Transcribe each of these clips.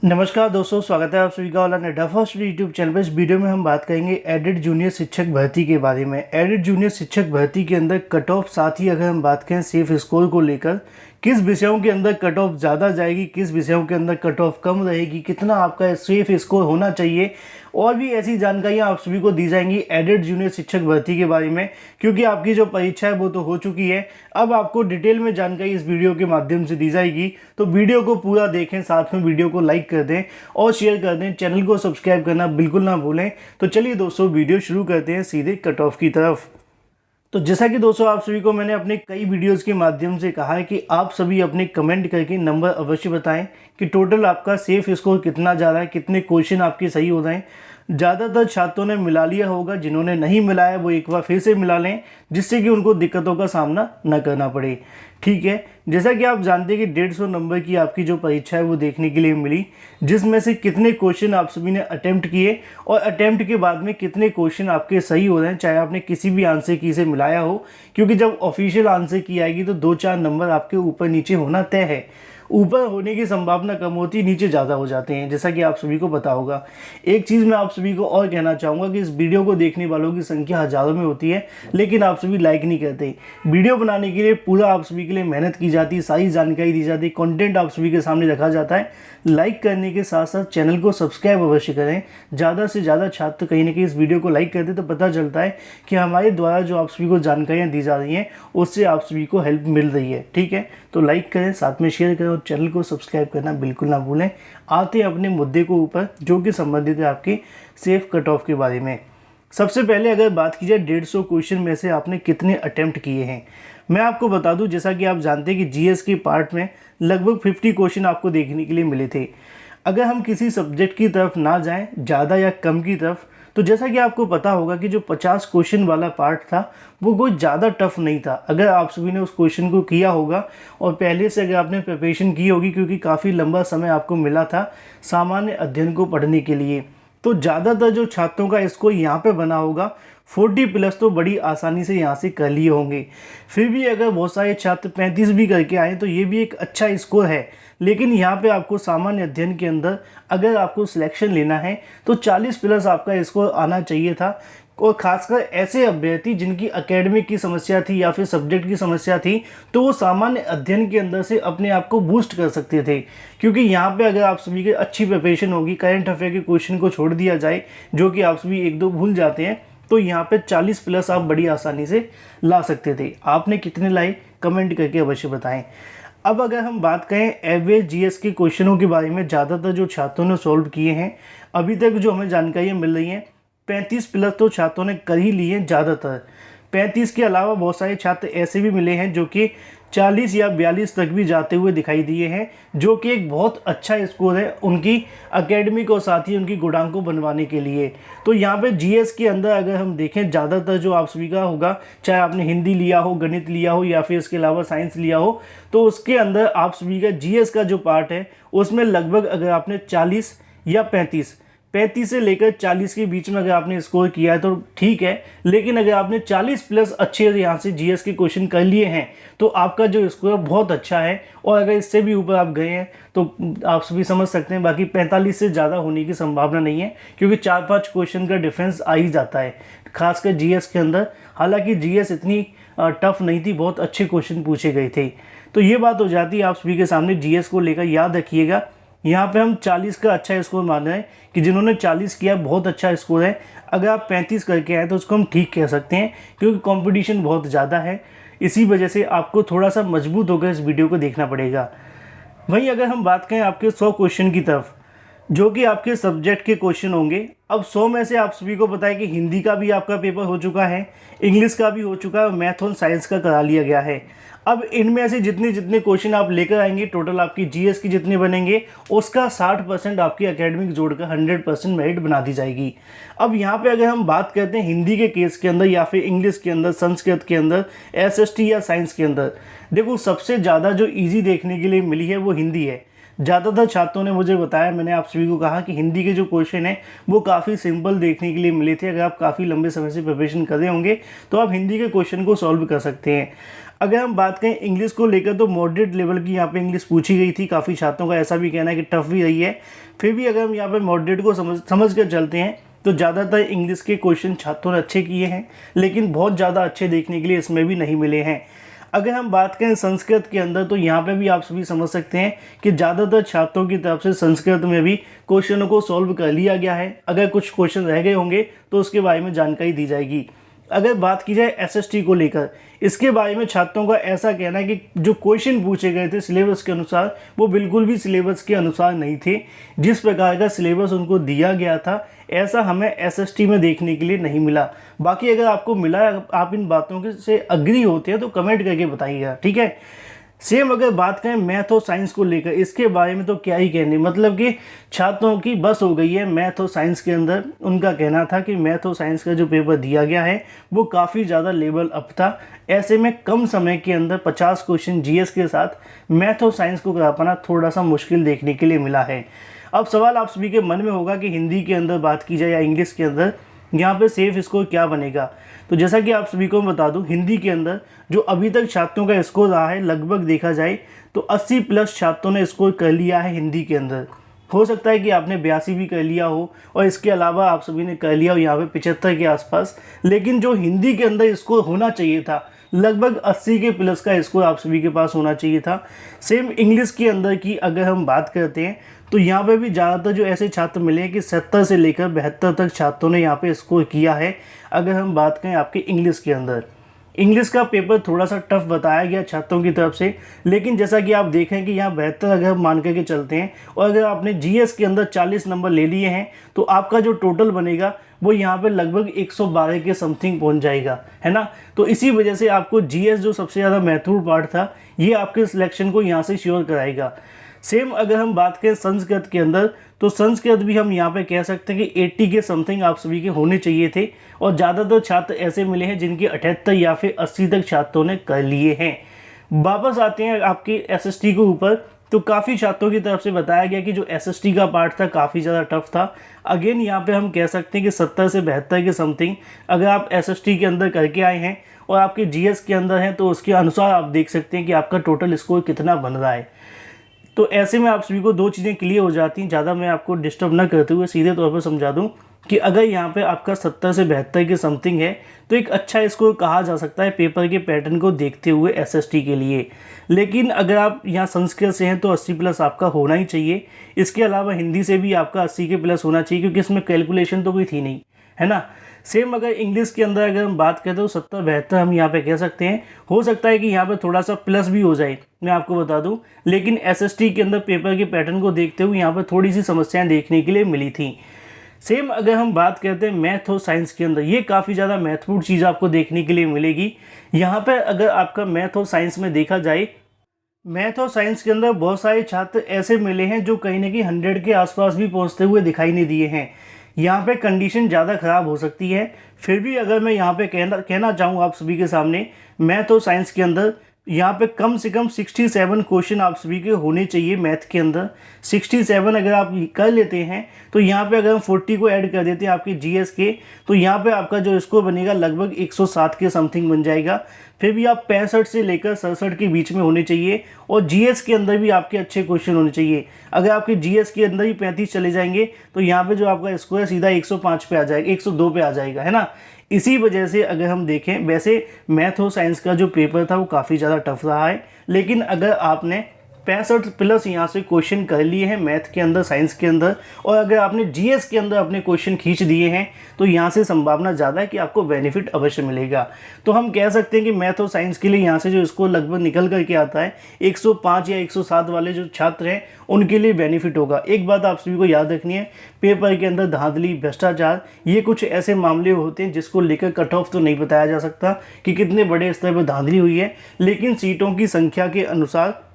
नमस्कार दोस्तों, स्वागत है आप सभी का ऑनलाइन अड्डा फर्स्ट यूट्यूब चैनल पर। इस वीडियो में हम बात करेंगे एडेड जूनियर शिक्षक भर्ती के बारे में। एडेड जूनियर शिक्षक भर्ती के अंदर कट ऑफ, साथ ही अगर हम बात करें सेफ स्कोर को लेकर, किस विषयों के अंदर कट ऑफ ज़्यादा जाएगी, किस विषयों के अंदर कट ऑफ कम रहेगी, कितना आपका सेफ स्कोर होना चाहिए, और भी ऐसी जानकारियां आप सभी को दी जाएंगी एडेड जूनियर शिक्षक भर्ती के बारे में। क्योंकि आपकी जो परीक्षा है वो तो हो चुकी है, अब आपको डिटेल में जानकारी इस वीडियो के माध्यम से दी जाएगी। तो वीडियो को पूरा देखें, साथ में वीडियो को लाइक कर दें और शेयर कर दें। चैनल को सब्सक्राइब करना बिल्कुल ना भूलें। तो चलिए दोस्तों, वीडियो शुरू करते हैं सीधे कट ऑफ की तरफ। तो जैसा कि दोस्तों आप सभी को मैंने अपने कई वीडियोस के माध्यम से कहा है कि आप सभी अपने कमेंट करके नंबर अवश्य बताएं कि टोटल आपका सेफ स्कोर कितना जा रहा है, कितने क्वेश्चन आपके सही हो रहे हैं। ज़्यादातर छात्रों ने मिला लिया होगा, जिन्होंने नहीं मिलाया वो एक बार फिर से मिला लें, जिससे कि उनको दिक्कतों का सामना न करना पड़े। ठीक है, जैसा कि आप जानते हैं कि 150 नंबर की आपकी जो परीक्षा है वो देखने के लिए मिली, जिसमें से कितने क्वेश्चन आप सभी ने अटेम्प्ट किए और अटेम्प्ट के बाद में कितने क्वेश्चन आपके सही हो रहे हैं, चाहे आपने किसी भी आंसर की से मिलाया हो। क्योंकि जब ऑफिशियल आंसर की आएगी तो 2-4 नंबर आपके ऊपर नीचे होना तय है। ऊपर होने की संभावना कम होती है, नीचे ज़्यादा हो जाते हैं, जैसा कि आप सभी को पता होगा। एक चीज़ मैं आप सभी को और कहना चाहूँगा कि इस वीडियो को देखने वालों की संख्या हज़ारों में होती है, लेकिन आप सभी लाइक नहीं करते। वीडियो बनाने के लिए पूरा आप सभी के लिए मेहनत की जाती है, सारी जानकारी दी जाती है, कंटेंट आप सभी के सामने रखा जाता है। लाइक करने के साथ साथ चैनल को सब्सक्राइब अवश्य करें। ज़्यादा से ज़्यादा छात्र कहीं ना कहीं इस वीडियो को लाइक करते तो पता चलता है कि हमारे द्वारा जो आप सभी को जानकारियाँ दी जा रही हैं उससे आप सभी को हेल्प मिल रही है। ठीक है, तो लाइक करें, साथ में शेयर करें और चैनल को सब्सक्राइब करना बिल्कुल ना भूलें। आते हैं अपने मुद्दे को ऊपर, जो कि संबंधित है आपके सेफ कट ऑफ के बारे में। सबसे पहले अगर बात की जाए 150 क्वेश्चन में से आपने कितने अटेम्प्ट किए हैं, मैं आपको बता दूं, जैसा कि आप जानते हैं कि जीएस के पार्ट में लगभग 50 क्वेश्चन आपको देखने के लिए मिले थे। अगर हम किसी सब्जेक्ट की तरफ ना जाएं, ज़्यादा या कम की तरफ, तो जैसा कि आपको पता होगा कि जो 50 क्वेश्चन वाला पार्ट था वो कोई ज़्यादा टफ नहीं था। अगर आप सभी ने उस क्वेश्चन को किया होगा और पहले से अगर आपने प्रिपरेशन की होगी, क्योंकि काफ़ी लंबा समय आपको मिला था सामान्य अध्ययन को पढ़ने के लिए, तो ज़्यादातर जो छात्रों का स्कोर यहाँ पे बना होगा 40+ तो बड़ी आसानी से यहाँ से कर लिए होंगे। फिर भी अगर बहुत सारे छात्र 35 भी करके आए तो ये भी एक अच्छा स्कोर है। लेकिन यहाँ पे आपको सामान्य अध्ययन के अंदर अगर आपको सिलेक्शन लेना है तो 40+ आपका स्कोर आना चाहिए था। और खासकर ऐसे अभ्यर्थी जिनकी एकेडमिक की समस्या थी या फिर सब्जेक्ट की समस्या थी, तो वो सामान्य अध्ययन के अंदर से अपने आप को बूस्ट कर सकते थे। क्योंकि यहाँ पे अगर आप सभी की अच्छी प्रिपरेशन होगी, करंट अफेयर के क्वेश्चन को छोड़ दिया जाए जो कि आप सभी 1-2 भूल जाते हैं, तो यहाँ पे 40+ आप बड़ी आसानी से ला सकते थे। आपने कितने लाए कमेंट करके अवश्य बताएं। अब अगर हम बात करें एवरेज जीएस के क्वेश्चनों के बारे में, ज़्यादातर जो छात्रों ने सॉल्व किए हैं अभी तक जो हमें जानकारियाँ मिल रही हैं, 35+ तो छात्रों ने कर ही लिए हैं ज़्यादातर। 35 के अलावा बहुत सारे छात्र ऐसे भी मिले हैं जो कि 40 या 42 तक भी जाते हुए दिखाई दिए हैं, जो कि एक बहुत अच्छा स्कोर है उनकी एकेडमिक और साथ ही उनकी गुणांक को बनवाने के लिए। तो यहाँ पे जीएस के अंदर अगर हम देखें, ज़्यादातर जो आप सभी का होगा, चाहे आपने हिंदी लिया हो, गणित लिया हो या फिर इसके अलावा साइंस लिया हो, तो उसके अंदर आप सभी का जीएस का जो पार्ट है उसमें लगभग अगर आपने 40 या 35 से लेकर 40 के बीच में अगर आपने स्कोर किया है तो ठीक है। लेकिन अगर आपने 40+ अच्छे यहाँ से जीएस के क्वेश्चन कर लिए हैं तो आपका जो स्कोर बहुत अच्छा है। और अगर इससे भी ऊपर आप गए हैं तो आप सभी समझ सकते हैं बाकी 45 से ज़्यादा होने की संभावना नहीं है, क्योंकि 4-5 क्वेश्चन का डिफरेंस आ ही जाता है खासकर जीएस के अंदर। हालांकि जीएस इतनी टफ नहीं थी, बहुत अच्छे क्वेश्चन पूछे गए थे। तो ये बात हो जाती है आप सभी के सामने जीएस को लेकर। याद रखिएगा, यहाँ पे हम 40 का अच्छा स्कोर मान रहे हैं कि जिन्होंने 40 किया बहुत अच्छा स्कोर है। अगर आप 35 करके आए तो उसको हम ठीक कह सकते हैं, क्योंकि कंपटीशन बहुत ज़्यादा है। इसी वजह से आपको थोड़ा सा मजबूत होकर इस वीडियो को देखना पड़ेगा। वहीं अगर हम बात करें आपके 100 क्वेश्चन की तरफ, जो कि आपके सब्जेक्ट के क्वेश्चन होंगे, अब 100 में से आप सभी को पता है कि हिंदी का भी आपका पेपर हो चुका है, इंग्लिश का भी हो चुका है और मैथ और साइंस का करा लिया गया है। अब इनमें से जितने जितने क्वेश्चन आप लेकर आएंगे, टोटल आपकी जीएस की जितने बनेंगे उसका 60% आपकी एकेडमिक जोड़कर 100% मेरिट बना दी जाएगी। अब यहाँ पे अगर हम बात करते हैं हिंदी के केस के अंदर या फिर इंग्लिश के अंदर, संस्कृत के अंदर, एसएसटी या साइंस के अंदर, देखो सबसे ज़्यादा जो ईजी देखने के लिए मिली है वो हिंदी है। ज़्यादातर छात्रों ने मुझे बताया, मैंने आप सभी को कहा कि हिंदी के जो क्वेश्चन हैं वो काफ़ी सिंपल देखने के लिए मिले थे। अगर आप काफ़ी लंबे समय से प्रिपरेशन कर रहे होंगे तो आप हिंदी के क्वेश्चन को सॉल्व कर सकते हैं। अगर हम बात करें इंग्लिश को लेकर तो मॉडरेट लेवल की यहाँ पे इंग्लिश पूछी गई थी। काफ़ी छात्रों का ऐसा भी कहना है कि टफ भी रही है। फिर भी अगर हम यहाँ पे मॉडरेट को समझ कर चलते हैं तो ज़्यादातर इंग्लिश के क्वेश्चन छात्रों ने अच्छे किए हैं, लेकिन बहुत ज़्यादा अच्छे देखने के लिए इसमें भी नहीं मिले हैं। अगर हम बात करें संस्कृत के अंदर तो यहाँ पे भी आप सभी समझ सकते हैं कि ज़्यादातर छात्रों की तरफ से संस्कृत में भी क्वेश्चनों को सॉल्व कर लिया गया है। अगर कुछ क्वेश्चन रह गए होंगे तो उसके बारे में जानकारी दी जाएगी। अगर बात की जाए एसएसटी को लेकर, इसके बारे में छात्रों का ऐसा कहना है कि जो क्वेश्चन पूछे गए थे सिलेबस के अनुसार वो बिल्कुल भी सिलेबस के अनुसार नहीं थे। जिस प्रकार का सिलेबस उनको दिया गया था ऐसा हमें एसएसटी में देखने के लिए नहीं मिला। बाकी अगर आपको मिला, आप इन बातों के से अग्री होते हैं तो कमेंट करके बताइएगा, ठीक है। सेम अगर बात करें मैथ और साइंस को लेकर, इसके बारे में तो क्या ही कहने, मतलब कि छात्रों की बस हो गई है मैथ और साइंस के अंदर। उनका कहना था कि मैथ और साइंस का जो पेपर दिया गया है वो काफ़ी ज़्यादा लेवल अप था। ऐसे में कम समय के अंदर 50 क्वेश्चन जीएस के साथ मैथ और साइंस को करा पाना थोड़ा सा मुश्किल देखने के लिए मिला है। अब सवाल आप सभी के मन में होगा कि हिंदी के अंदर बात की जाए या इंग्लिश के अंदर, यहाँ पे सेफ स्कोर क्या बनेगा। तो जैसा कि आप सभी को मैं बता दूं, हिंदी के अंदर जो अभी तक छात्रों का स्कोर रहा है लगभग देखा जाए तो 80 प्लस छात्रों ने स्कोर कर लिया है हिंदी के अंदर। हो सकता है कि आपने 82 भी कर लिया हो और इसके अलावा आप सभी ने कर लिया हो यहाँ पे 75 के आसपास, लेकिन जो हिंदी के अंदर स्कोर होना चाहिए था लगभग 80 के प्लस का स्कोर आप सभी के पास होना चाहिए था। सेम इंग्लिश के अंदर की अगर हम बात करते हैं तो यहाँ पे भी ज़्यादातर जो ऐसे छात्र मिले हैं कि 70 से लेकर 72 तक छात्रों ने यहाँ पे स्कोर किया है। अगर हम बात करें आपके इंग्लिश के अंदर, इंग्लिश का पेपर थोड़ा सा टफ बताया गया छात्रों की तरफ से, लेकिन जैसा कि आप देखें कि यहाँ 72 अगर हम मान करके चलते हैं और अगर आपने जीएस के अंदर 40 नंबर ले लिए हैं तो आपका जो टोटल बनेगा वो यहाँ पे लगभग 112 के समथिंग पहुँच जाएगा, है ना। तो इसी वजह से आपको जीएस जो सबसे ज़्यादा महत्वपूर्ण पार्ट था ये आपके सिलेक्शन को यहाँ से श्योर कराएगा। सेम अगर हम बात करें संस्कृत के अंदर तो संस्कृत भी हम यहाँ पे कह सकते हैं कि 80 के समथिंग आप सभी के होने चाहिए थे और ज़्यादातर छात्र ऐसे मिले हैं जिनके 78 या फिर 80 तक छात्रों ने कर लिए हैं। वापस आते हैं आपके एसएसटी के ऊपर, तो काफ़ी छात्रों की तरफ से बताया गया कि जो एसएसटी का पार्ट था काफ़ी ज़्यादा टफ था। अगेन यहाँ पे हम कह सकते हैं कि 70 से 72 के समथिंग अगर आप एसएसटी के अंदर करके आए हैं और आपके जीएस के अंदर हैं तो उसके अनुसार आप देख सकते हैं कि आपका टोटल स्कोर कितना बन रहा है। तो ऐसे में आप सभी को दो चीज़ें क्लियर हो जाती हैं। ज़्यादा मैं आपको डिस्टर्ब ना करते हुए सीधे तौर पर समझा दूं कि अगर यहाँ पे आपका 70 से 72 के समथिंग है तो एक अच्छा स्कोर कहा जा सकता है पेपर के पैटर्न को देखते हुए एसएसटी के लिए। लेकिन अगर आप यहाँ संस्कृत से हैं तो 80 प्लस आपका होना ही चाहिए। इसके अलावा हिंदी से भी आपका 80 के प्लस होना चाहिए क्योंकि इसमें कैलकुलेशन तो कोई थी नहीं, है ना। सेम अगर इंग्लिश के अंदर अगर हम बात करें तो 70-72 हम यहाँ पे कह सकते हैं। हो सकता है कि यहाँ पे थोड़ा सा प्लस भी हो जाए, मैं आपको बता दूं, लेकिन एसएसटी के अंदर पेपर के पैटर्न को देखते हुए यहाँ पे थोड़ी सी समस्याएं देखने के लिए मिली थी। सेम अगर हम बात करते हैं मैथ और साइंस के अंदर, ये काफ़ी ज़्यादा महत्वपूर्ण चीज़ आपको देखने के लिए मिलेगी। यहाँ पर अगर आपका मैथ और साइंस में देखा जाए, मैथ और साइंस के अंदर बहुत सारे छात्र ऐसे मिले हैं जो कहीं ना कहीं 100 के आसपास भी पहुँचते हुए दिखाई नहीं दिए हैं। यहाँ पे कंडीशन ज़्यादा ख़राब हो सकती है। फिर भी अगर मैं यहाँ पे कहना चाहूँ आप सभी के सामने, मैथ और साइंस के अंदर यहाँ पे कम से कम 67 क्वेश्चन आप सभी के होने चाहिए। मैथ के अंदर 67 अगर आप कर लेते हैं तो यहाँ पे अगर हम 40 को ऐड कर देते हैं आपके जीएस के तो यहाँ पे आपका जो स्कोर बनेगा लगभग 107 के समथिंग बन जाएगा। फिर भी आप 65 से लेकर 67 के बीच में होने चाहिए और जीएस के अंदर भी आपके अच्छे क्वेश्चन होने चाहिए। अगर आपके जीएस के अंदर ही 35 चले जाएंगे तो यहाँ पे जो आपका स्कोर है सीधा 105 पे आ जाएगा, 102 पे आ जाएगा, है ना। इसी वजह से अगर हम देखें, वैसे मैथ और साइंस का जो पेपर था वो काफ़ी ज़्यादा टफ रहा है, लेकिन अगर आपने 65 प्लस यहाँ से क्वेश्चन कर लिए हैं मैथ के अंदर, साइंस के अंदर, और अगर आपने जीएस के अंदर अपने क्वेश्चन खींच दिए हैं तो यहाँ से संभावना ज़्यादा है कि आपको बेनिफिट अवश्य मिलेगा। तो हम कह सकते हैं कि मैथ और साइंस के लिए यहाँ से जो स्कोर लगभग निकल करके आता है 105 या 107 वाले जो छात्र हैं उनके लिए बेनिफिट होगा। एक बात आप सभी को याद रखनी है, पेपर के अंदर धांधली, भ्रष्टाचार, ये कुछ ऐसे मामले होते हैं जिसको लेकर कट ऑफ तो नहीं बताया जा सकता कि कितने बड़े स्तर पर धांधली हुई है, लेकिन सीटों की संख्या के अनुसार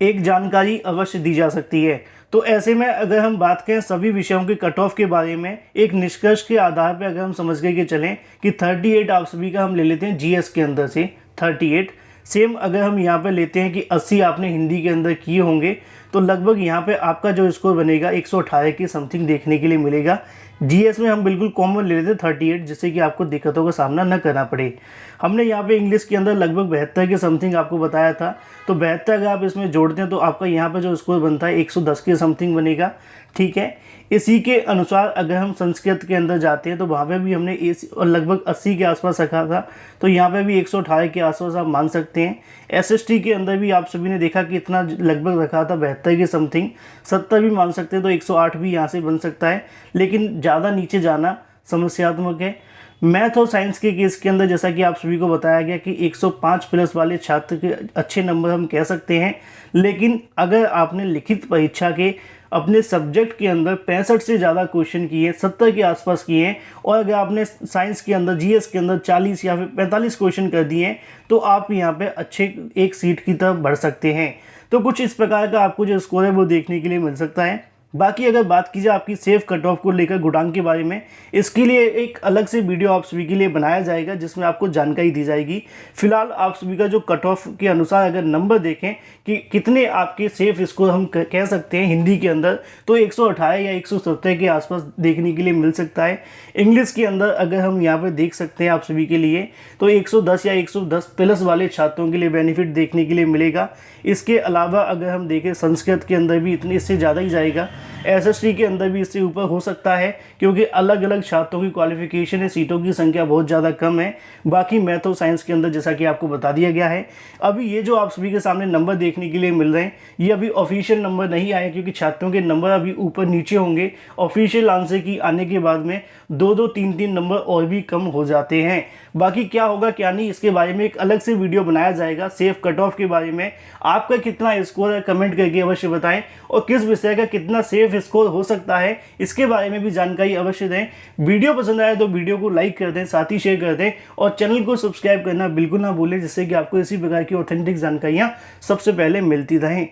एक जानकारी अवश्य दी जा सकती है। तो ऐसे में अगर हम बात करें सभी विषयों के कट ऑफ के बारे में, एक निष्कर्ष के आधार पर अगर हम समझ के चलें कि 38 आप सभी का हम ले लेते हैं जीएस के अंदर से 38। सेम अगर हम यहाँ पे लेते हैं कि 80 आपने हिंदी के अंदर किए होंगे तो लगभग यहाँ पे आपका जो स्कोर बनेगा 118 के समथिंग देखने के लिए मिलेगा। जीएस में हम बिल्कुल कॉमन ले लेते 38, जिससे कि आपको दिक्कतों का सामना न करना पड़े। हमने यहाँ पे इंग्लिश के अंदर लगभग 72 के समथिंग आपको बताया था, तो 72 अगर आप इसमें जोड़ते हैं तो आपका यहाँ पे जो स्कोर बनता है 110 के समथिंग बनेगा। ठीक है, इसी के अनुसार अगर हम संस्कृत के अंदर जाते हैं तो वहाँ पे भी हमने लगभग 80 के आसपास रखा था, तो यहाँ पे भी 118 के आसपास आप मान सकते हैं। एसएसटी के अंदर भी आप सभी ने देखा कि इतना लगभग रखा था 72 के समथिंग, 70 भी मान सकते हैं, तो 108 भी यहाँ से बन सकता है, लेकिन ज़्यादा नीचे जाना समस्यात्मक है। मैथ और साइंस के केस के अंदर जैसा कि आप सभी को बताया गया कि 105 प्लस वाले छात्र के अच्छे नंबर हम कह सकते हैं, लेकिन अगर आपने लिखित परीक्षा के अपने सब्जेक्ट के अंदर 65 से ज़्यादा क्वेश्चन किए, 70 के आसपास किए हैं, और अगर आपने साइंस के अंदर जीएस के अंदर 40 या फिर 45 क्वेश्चन कर दिए हैं, तो आप यहाँ पे अच्छे एक सीट की तरफ बढ़ सकते हैं। तो कुछ इस प्रकार का आपको जो स्कोर है वो देखने के लिए मिल सकता है। बाकी अगर बात की जाए आपकी सेफ कट ऑफ को लेकर गुणांक के बारे में, इसके लिए एक अलग से वीडियो आप सभी के लिए बनाया जाएगा जिसमें आपको जानकारी दी जाएगी। फिलहाल आप सभी का जो कट ऑफ के अनुसार अगर नंबर देखें कि कितने आपके सेफ स्कोर हम कह सकते हैं हिंदी के अंदर, तो 118 या 170 के आसपास देखने के लिए मिल सकता है। इंग्लिश के अंदर अगर हम यहाँ पर देख सकते हैं आप सभी के लिए, तो 110 या 110 प्लस वाले छात्रों के लिए बेनिफिट देखने के लिए मिलेगा। इसके अलावा अगर हम देखें संस्कृत के अंदर भी इतने इससे ज़्यादा ही जाएगा, एसएसटी के अंदर भी इससे ऊपर हो सकता है, क्योंकि अलग अलग छात्रों की क्वालिफिकेशन है, सीटों की संख्या बहुत ज़्यादा कम है। बाकी मैथ और साइंस के अंदर जैसा कि आपको बता दिया गया है। अभी ये जो आप सभी के सामने नंबर देखने के लिए मिल रहे हैं, ये अभी ऑफिशियल नंबर नहीं आए, क्योंकि छात्रों के नंबर अभी ऊपर नीचे होंगे। ऑफिशियल आंसर की आने के बाद में 2-2, 3-3 नंबर और भी कम हो जाते हैं। बाकी क्या होगा क्या नहीं, इसके बारे में एक अलग से वीडियो बनाया जाएगा। सेफ कट ऑफ के बारे में आपका कितना स्कोर है कमेंट करके अवश्य बताएं, और किस विषय का कितना सेफ स्कोर हो सकता है इसके बारे में भी जानकारी अवश्य दें। वीडियो पसंद आए तो वीडियो को लाइक कर दें, साथ ही शेयर कर दें, और चैनल को सब्सक्राइब करना बिल्कुल ना भूलें, जिससे कि आपको इसी प्रकार की ऑथेंटिक जानकारियाँ सबसे पहले मिलती रहें।